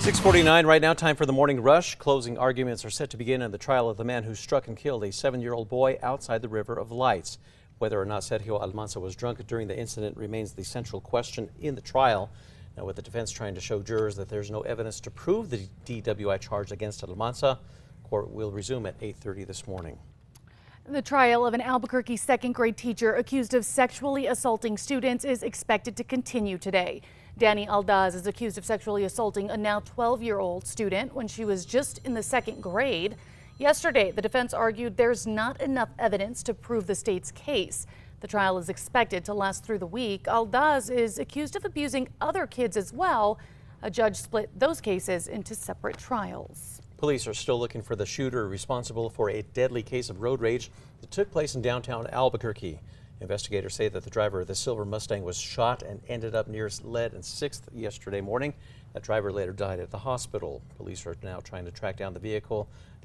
6:49 right now, time for the morning rush. Closing arguments are set to begin in the trial of the man who struck and killed a 7-year-old boy outside the River of Lights. Whether or not Sergio Almanza was drunk during the incident remains the central question in the trial. Now, with the defense trying to show jurors that there's no evidence to prove the DWI charge against Almanza, court will resume at 8:30 this morning. The trial of an Albuquerque second-grade teacher accused of sexually assaulting students is expected to continue today. Danny Aldaz is accused of sexually assaulting a now 12-year-old student when she was just in the second grade. Yesterday, the defense argued there's not enough evidence to prove the state's case. The trial is expected to last through the week. Aldaz is accused of abusing other kids as well. A judge split those cases into separate trials. Police are still looking for the shooter responsible for a deadly case of road rage that took place in downtown Albuquerque. Investigators say that the driver of the silver Mustang was shot and ended up near Lead and 6th yesterday morning. That driver later died at the hospital. Police are now trying to track down the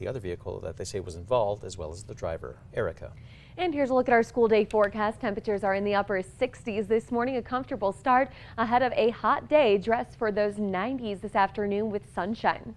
other vehicle that they say was involved, as well as the driver. Erica. And here's a look at our school day forecast. Temperatures are in the upper 60s this morning, a comfortable start ahead of a hot day. Dress for those 90s this afternoon with sunshine.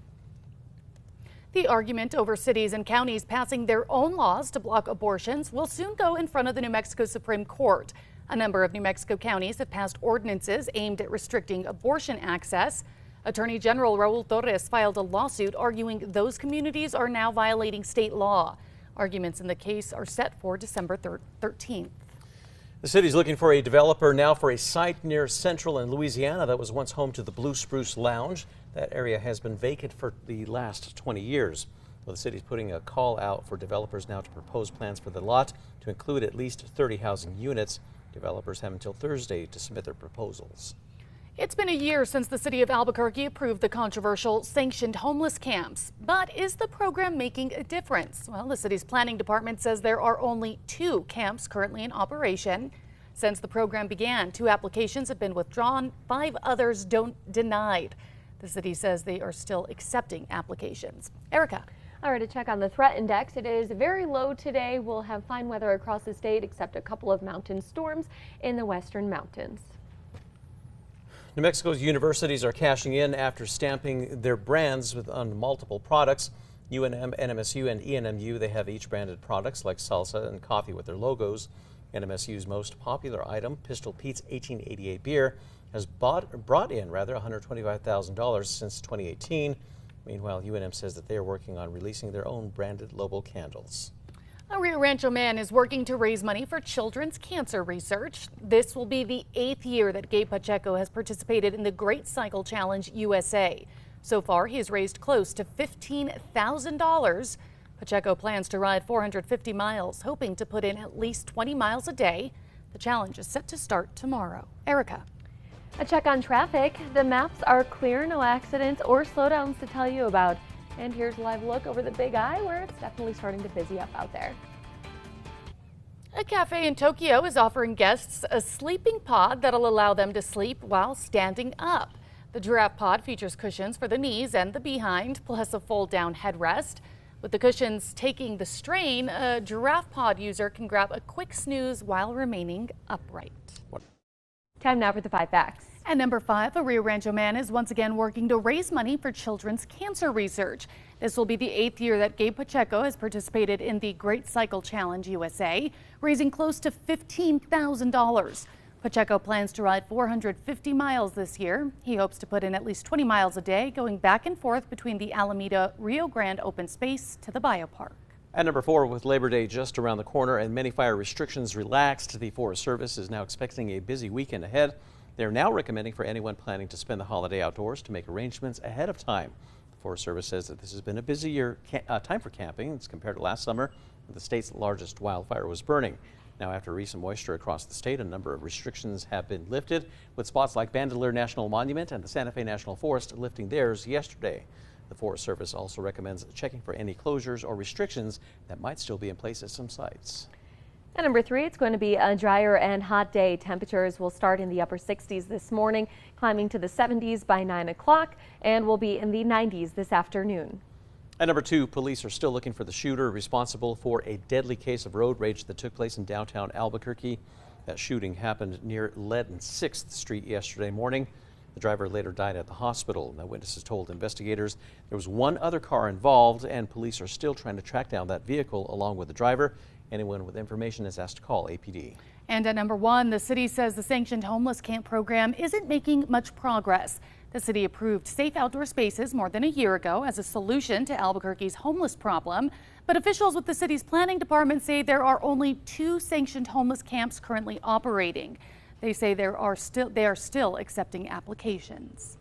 The argument over cities and counties passing their own laws to block abortions will soon go in front of the New Mexico Supreme Court. A number of New Mexico counties have passed ordinances aimed at restricting abortion access. Attorney General Raul Torres filed a lawsuit arguing those communities are now violating state law. Arguments in the case are set for December 13th. The city's looking for a developer now for a site near Central in Louisiana that was once home to the Blue Spruce Lounge. That area has been vacant for the last 20 years. Well, the city's putting a call out for developers now to propose plans for the lot to include at least 30 housing units. Developers have until Thursday to submit their proposals. It's been a year since the city of Albuquerque approved the controversial sanctioned homeless camps. But is the program making a difference? Well, the city's planning department says there are only 2 camps currently in operation. Since the program began, 2 applications have been withdrawn, 5 others denied. The city says they are still accepting applications. Erica. All right, to check on the threat index, it is very low today. We'll have fine weather across the state except a couple of mountain storms in the western mountains. New Mexico's universities are cashing in after stamping their brands on multiple products. UNM, NMSU, and ENMU, they have each branded products like salsa and coffee with their logos. NMSU's most popular item, Pistol Pete's 1888 beer, has brought in $125,000 since 2018. Meanwhile, UNM says that they are working on releasing their own branded Lobo candles. A Rio Rancho man is working to raise money for children's cancer research. This will be the 8th year that Gabe Pacheco has participated in the Great Cycle Challenge USA. So far, he has raised close to $15,000. Pacheco plans to ride 450 miles, hoping to put in at least 20 miles a day. The challenge is set to start tomorrow. Erica. A check on traffic. The maps are clear, no accidents or slowdowns to tell you about. And here's a live look over the Big I, where it's definitely starting to busy up out there. A cafe in Tokyo is offering guests a sleeping pod that'll allow them to sleep while standing up. The giraffe pod features cushions for the knees and the behind, plus a fold-down headrest. With the cushions taking the strain, a giraffe pod user can grab a quick snooze while remaining upright. Time now for the 5 facts. And number 5, a Rio Rancho man is once again working to raise money for children's cancer research. This will be the 8th year that Gabe Pacheco has participated in the Great Cycle Challenge USA, raising close to $15,000. Pacheco plans to ride 450 miles this year. He hopes to put in at least 20 miles a day, going back and forth between the Alameda Rio Grande open space to the biopark. At number 4, with Labor Day just around the corner and many fire restrictions relaxed, the Forest Service is now expecting a busy weekend ahead. They're now recommending for anyone planning to spend the holiday outdoors to make arrangements ahead of time. The Forest Service says that this has been a busy time for camping as compared to last summer, when the state's largest wildfire was burning. Now, after recent moisture across the state, a number of restrictions have been lifted, with spots like Bandelier National Monument and the Santa Fe National Forest lifting theirs yesterday. The Forest Service also recommends checking for any closures or restrictions that might still be in place at some sites. At number 3, it's going to be a drier and hot day. Temperatures will start in the upper 60s this morning, climbing to the 70s by 9 o'clock, and will be in the 90s this afternoon. At number 2, police are still looking for the shooter responsible for a deadly case of road rage that took place in downtown Albuquerque. That shooting happened near Lead and 6th Street yesterday morning. The driver later died at the hospital. Now, witnesses told investigators there was one other car involved, and police are still trying to track down that vehicle along with the driver. Anyone with information is asked to call APD. And at number 1, the city says the sanctioned homeless camp program isn't making much progress. The city approved safe outdoor spaces more than a year ago as a solution to Albuquerque's homeless problem. But officials with the city's planning department say there are only 2 sanctioned homeless camps currently operating. They say they are still accepting applications.